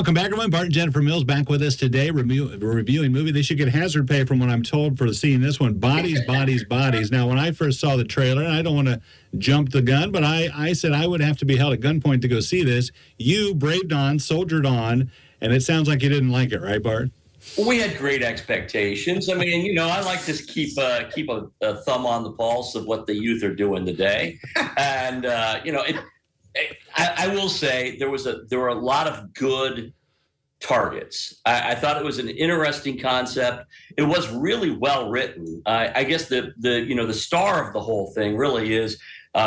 Welcome back, everyone. Bart and Jennifer Mills back with us today, reviewing movie. They should get hazard pay from what I'm told for seeing this one, Bodies, Bodies, Bodies. Now, when I first saw the trailer, and I don't want to jump the gun, but I said I would have to be held at gunpoint to go see this. You braved on, soldiered on, and it sounds like you didn't like it, right, Bart? We had great expectations. I mean, I like to keep a thumb on the pulse of what the youth are doing today. And, I will say there were a lot of good targets. I thought it was an interesting concept. It was really well written. I guess the star of the whole thing really is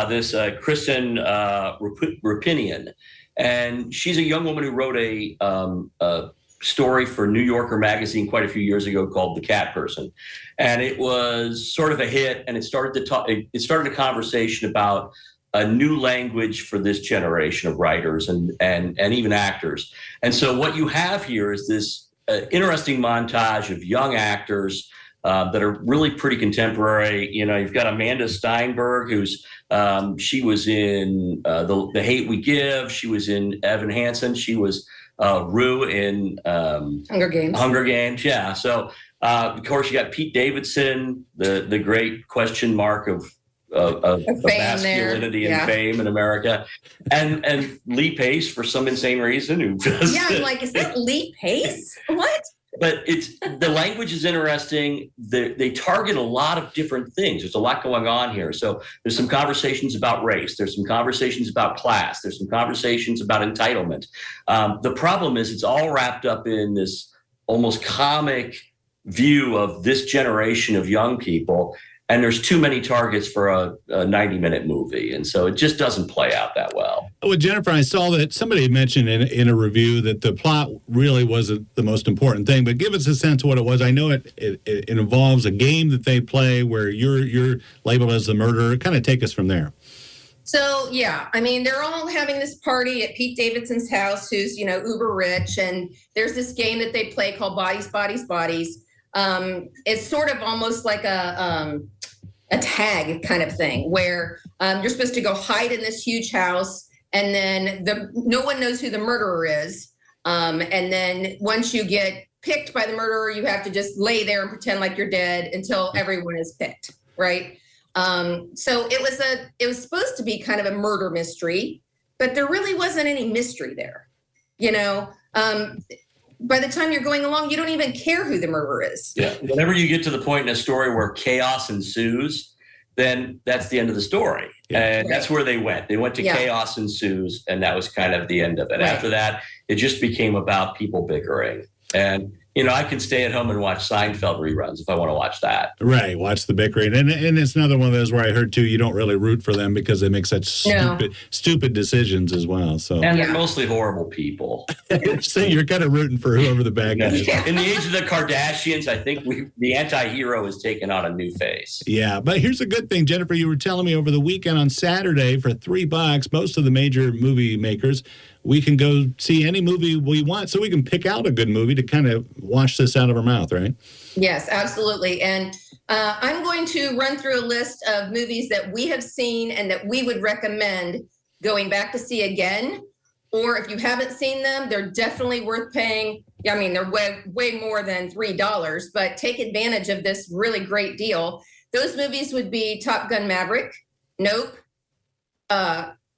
this Kristen Rapinian. And she's a young woman who wrote a story for New Yorker magazine quite a few years ago called The Cat Person. And it was sort of a hit, and it started a conversation about a new language for this generation of writers and even actors. And so what you have here is this interesting montage of young actors that are really pretty contemporary. You've got Amanda Steinberg, who's she was in the Hate We Give. She was in Evan Hansen. She was Rue in Hunger Games. Hunger Games, yeah. So of course you got Pete Davidson, the great question mark of masculinity and fame in America, and Lee Pace for some insane reason who does. Yeah, I'm like, is that Lee Pace? What? But the language is interesting. They target a lot of different things. There's a lot going on here. So there's some conversations about race. There's some conversations about class. There's some conversations about entitlement. The problem is it's all wrapped up in this almost comic view of this generation of young people. And there's too many targets for a 90-minute movie. And so it just doesn't play out that well. Well, Jennifer, I saw that somebody had mentioned in a review that the plot really wasn't the most important thing, but give us a sense of what it was. I know it involves a game that they play where you're labeled as the murderer. Kind of take us from there. So, yeah, I mean, they're all having this party at Pete Davidson's house, who's, uber rich. And there's this game that they play called Bodies, Bodies, Bodies. It's sort of almost like a tag kind of thing where you're supposed to go hide in this huge house, and then no one knows who the murderer is. And then once you get picked by the murderer, you have to just lay there and pretend like you're dead until everyone is picked, right? So it was supposed to be kind of a murder mystery, but there really wasn't any mystery there, By the time you're going along, you don't even care who the murderer is. Yeah. Whenever you get to the point in a story where chaos ensues, then that's the end of the story. Yeah. And that's where they went. They went to chaos ensues, and that was kind of the end of it. Right. After that, it just became about people bickering. And, I can stay at home and watch Seinfeld reruns if I want to watch that. Right, watch the bickering. And it's another one of those where I heard, too, you don't really root for them because they make such stupid decisions as well. So And they're mostly horrible people. So you're kind of rooting for whoever the bad guy is. In the age of the Kardashians, I think the anti-hero is taking on a new face. Yeah, but here's a good thing, Jennifer. You were telling me over the weekend on Saturday for $3, most of the major movie makers, we can go see any movie we want, so we can pick out a good movie to kind of wash this out of our mouth, right? Yes, absolutely. And I'm going to run through a list of movies that we have seen and that we would recommend going back to see again. Or if you haven't seen them, they're definitely worth paying. I mean, they're way more than $3, but take advantage of this really great deal. Those movies would be Top Gun Maverick, Nope,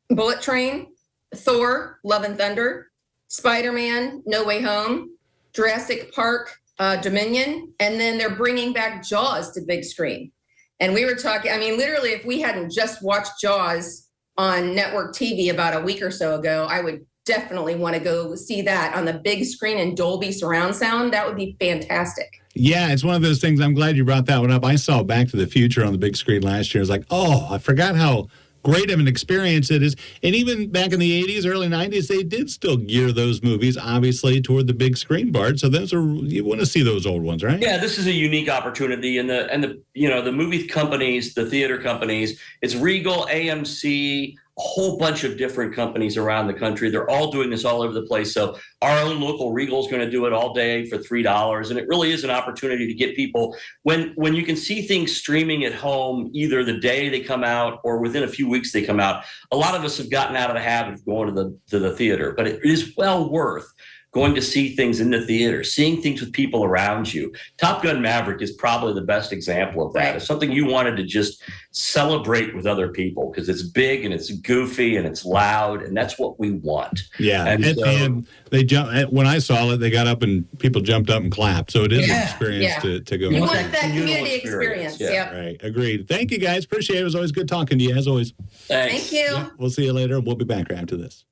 Bullet Train, Thor, Love and Thunder, Spider-Man, No Way Home, Jurassic Park, Dominion, and then they're bringing back Jaws to big screen. And we were talking, I mean, literally, if we hadn't just watched Jaws on network TV about a week or so ago, I would definitely want to go see that on the big screen in Dolby surround sound. That would be fantastic. Yeah, it's one of those things. I'm glad you brought that one up. I saw Back to the Future on the big screen last year. I was like, oh, I forgot how great of an experience it is. And even back in the 80s, early 90s, they did still gear those movies, obviously, toward the big screen, Bart. So you want to see those old ones, right? Yeah, this is a unique opportunity. And the movie companies, the theater companies, it's Regal, AMC, a whole bunch of different companies around the country. They're all doing this all over the place. So our own local Regal is going to do it all day for $3. And it really is an opportunity to get people, when you can see things streaming at home, either the day they come out or within a few weeks they come out. A lot of us have gotten out of the habit of going to the theater, but it is well worth going to see things in the theater, seeing things with people around you. Top Gun Maverick is probably the best example of that. Right. It's something you wanted to just celebrate with other people because it's big and it's goofy and it's loud, and that's what we want. Yeah, And so- and they jump. When I saw it, they got up and people jumped up and clapped. So it is an Yeah. experience Yeah. to go. You want want that that communal community experience, experience. yeah. Yep. Right, agreed. Thank you guys. Appreciate it. It was always good talking to you as always. Thanks. Thank you. Yeah, we'll see you later. We'll be back right after this.